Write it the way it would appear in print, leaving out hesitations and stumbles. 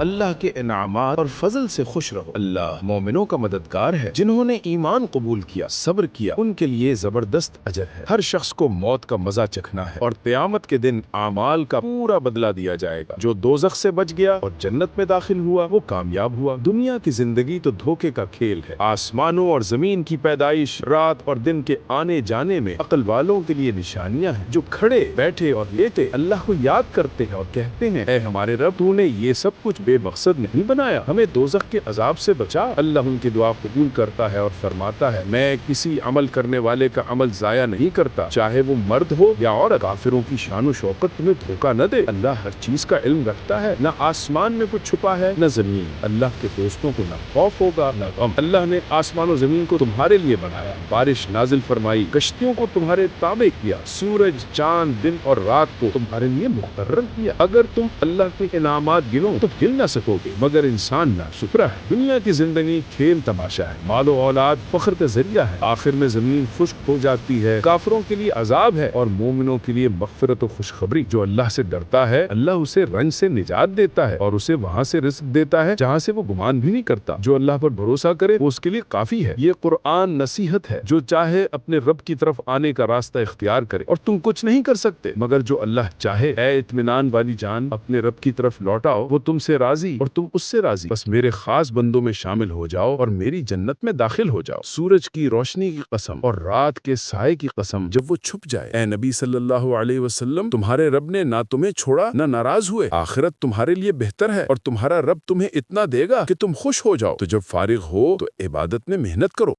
اللہ کے انعامات اور فضل سے خوش رہو۔ اللہ مومنوں کا مددگار ہے جنہوں نے ایمان قبول کیا، صبر کیا، ان کے لیے زبردست اجر ہے۔ ہر شخص کو موت کا مزہ چکھنا ہے اور قیامت کے دن اعمال کا پورا بدلہ دیا جائے گا۔ جو دوزخ سے بچ گیا اور جنت میں داخل ہوا وہ کامیاب ہوا۔ دنیا کی زندگی تو دھوکے کا کھیل ہے۔ آسمانوں اور زمین کی پیدائش، رات اور دن کے آنے جانے میں عقل والوں کے لیے نشانیاں ہیں، جو کھڑے بیٹھے اور لیٹے اللہ کو یاد کرتے ہیں اور کہتے ہیں، اے ہمارے رب، تو نے یہ سب کچھ بے مقصد نہیں بنایا، ہمیں دوزخ کے عذاب سے بچا۔ اللہ ان کی دعا قبول کرتا ہے اور فرماتا ہے، میں کسی عمل کرنے والے کا عمل ضائع نہیں کرتا، چاہے وہ مرد ہو یا عورت۔ کافروں کی شان و شوکت تمہیں دھوکہ نہ دے، اللہ ہر چیز کا علم رکھتا ہے، نہ آسمان میں کچھ چھپا ہے نہ زمین۔ اللہ کے دوستوں کو نہ خوف ہوگا نہ غم۔ اللہ نے آسمان و زمین کو تمہارے لیے بنایا، بارش نازل فرمائی، کشتیوں کو تمہارے تابع کیا، سورج، چاند، دن اور رات کو تمہارے لیے مقرر کیا۔ اگر تم اللہ کے انعامات گنو تو گن نہ سکو گے، مگر انسان نہ شکرا ہے۔ دنیا کی زندگی کھیل تماشا ہے، مال و اولاد فخر کا ذریعہ ہے، آخر میں زمین خشک ہو جاتی ہے۔ کافروں کے لیے عذاب ہے اور مومنوں کے لیے مغفرت و خوشخبری۔ جو اللہ سے ڈرتا ہے اللہ اسے رنج سے نجات دیتا ہے اور اسے وہاں سے رزق دیتا ہے جہاں سے وہ گمان بھی نہیں کرتا۔ جو اللہ پر بھروسہ کرے وہ اس کے لیے کافی ہے۔ یہ قرآن نصیحت ہے، جو چاہے اپنے رب کی طرف آنے کا راستہ اختیار کرے، اور تم کچھ نہیں کر سکتے مگر جو اللہ چاہے۔ اے اطمینان والی جان، اپنے رب کی طرف لوٹاؤ، وہ تم سے راضی اور تم اس سے راضی۔ بس میرے خاص بندوں میں شامل ہو جاؤ اور میری جنت میں داخل ہو جاؤ۔ سورج کی روشنی کی قسم اور رات کے سائے کی قسم جب وہ چھپ جائے، اے نبی صلی اللہ علیہ وسلم، تمہارے رب نے نہ تمہیں چھوڑا نہ ناراض ہوئے۔ آخرت تمہارے لیے بہتر ہے اور تمہارا رب تمہیں اتنا دے گا کہ تم خوش ہو جاؤ۔ تو جب فارغ ہو تو عبادت میں محنت کرو۔